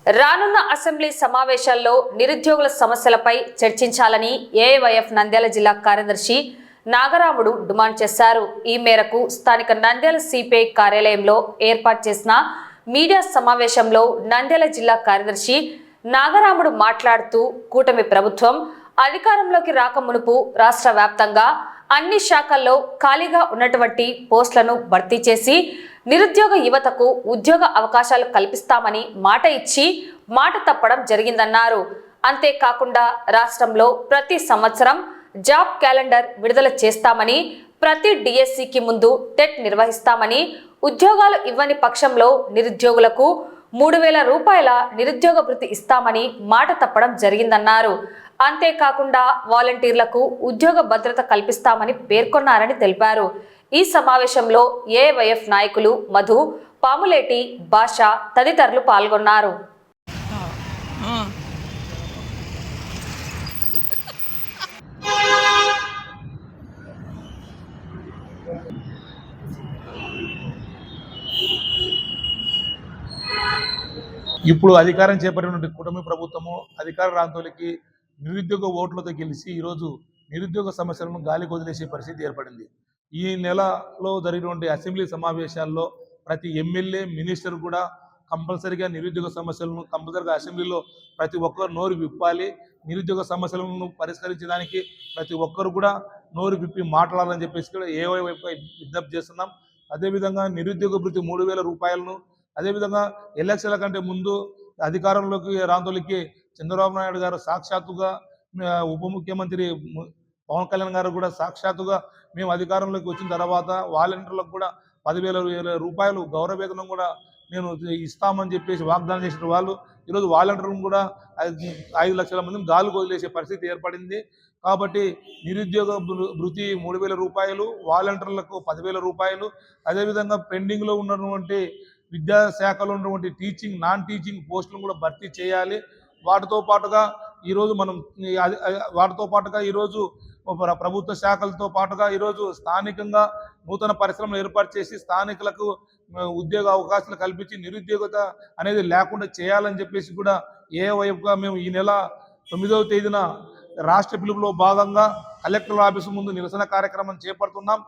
రానున్న అసెంబ్లీ సమావేశాల్లో నిరుద్యోగుల సమస్యలపై చర్చించాలని ఏఐవైఎఫ్ నంద్యాల జిల్లా కార్యదర్శి నాగరాముడు డిమాండ్ చేశారు. ఈ మేరకు స్థానిక నంద్యాల సిపిఐ కార్యాలయంలో ఏర్పాటు చేసిన మీడియా సమావేశంలో నంద్యాల జిల్లా కార్యదర్శి నాగరాముడు మాట్లాడుతూ కూటమి ప్రభుత్వం అధికారంలోకి రాక మునుపు రాష్ట్ర వ్యాప్తంగా అన్ని శాఖల్లో ఖాళీగా ఉన్నటువంటి పోస్టులను భర్తీ చేసి నిరుద్యోగ యువతకు ఉద్యోగ అవకాశాలు కల్పిస్తామని మాట ఇచ్చి మాట తప్పడం జరిగిందన్నారు. అంతేకాకుండా రాష్ట్రంలో ప్రతి సంవత్సరం జాబ్ క్యాలెండర్ విడుదల చేస్తామని, ప్రతి డిఎస్సికి ముందు టెట్ నిర్వహిస్తామని, ఉద్యోగాలు ఇవ్వని పక్షంలో నిరుద్యోగులకు 3,000 రూపాయల నిరుద్యోగ భృతి ఇస్తామని మాట తప్పడం జరిగిందన్నారు. అంతేకాకుండా వాలంటీర్లకు ఉద్యోగ భద్రత కల్పిస్తామని పేర్కొన్నారని తెలిపారు. ఈ సమావేశంలో ఏఐవైఎఫ్ నాయకులు మధు, పాములేటి, భాష తదితరులు పాల్గొన్నారు. ఇప్పుడు అధికారం చేపట్టినటువంటి కూటమి ప్రభుత్వము అధికార ప్రాంతాలకి నిరుద్యోగ ఓట్లతో గెలిచి ఈరోజు నిరుద్యోగ సమస్యలను గాలికి వదిలేసే పరిస్థితి ఏర్పడింది. ఈ నెలలో జరిగినటువంటి అసెంబ్లీ సమావేశాల్లో ప్రతి ఎమ్మెల్యే, మినిస్టర్ కూడా కంపల్సరీగా నిరుద్యోగ సమస్యలను కంపల్సరీగా అసెంబ్లీలో ప్రతి ఒక్కరు నోరు విప్పాలి. నిరుద్యోగ సమస్యలను పరిష్కరించడానికి ప్రతి ఒక్కరు కూడా నోరు విప్పి మాట్లాడాలని చెప్పేసి కూడా ఏఐవైఎఫ్ విజ్ఞప్తి చేస్తున్నాం. అదేవిధంగా నిరుద్యోగ భృతి 3,000 రూపాయలను, అదేవిధంగా ఎలక్షన్ల కంటే ముందు అధికారంలోకి రాందోలికి చంద్రబాబు నాయుడు గారు సాక్షాత్తుగా, ఉప ముఖ్యమంత్రి పవన్ కళ్యాణ్ గారు కూడా సాక్షాత్తుగా మేము అధికారంలోకి వచ్చిన తర్వాత వాలంటీర్లకు కూడా 10,000 రూపాయలు గౌరవ వేతనం కూడా నేను ఇస్తామని చెప్పేసి వాగ్దానం చేసిన వాళ్ళు ఈరోజు వాలంటీర్లను కూడా 5 లక్షల మందిని గాలికి వదిలేసే పరిస్థితి ఏర్పడింది. కాబట్టి నిరుద్యోగ భృతి 3,000 రూపాయలు, వాలంటీర్లకు 10,000 రూపాయలు, అదేవిధంగా పెండింగ్లో ఉన్నటువంటి విద్యాశాఖలో ఉన్నటువంటి టీచింగ్, నాన్ టీచింగ్ పోస్టులను కూడా భర్తీ చేయాలి. వాటితో పాటుగా ఈరోజు ప్రభుత్వ శాఖలతో పాటుగా ఈరోజు స్థానికంగా నూతన పరిశ్రమలు ఏర్పాటు చేసి స్థానికులకు ఉద్యోగ అవకాశాలు కల్పించి నిరుద్యోగత అనేది లేకుండా చేయాలని చెప్పేసి కూడా ఏఐవైఎఫ్గా మేము ఈ నెల 9వ తేదీన రాష్ట్ర పిలుపులో భాగంగా కలెక్టర్ ఆఫీసు ముందు నిరసన కార్యక్రమం చేపడుతున్నాం.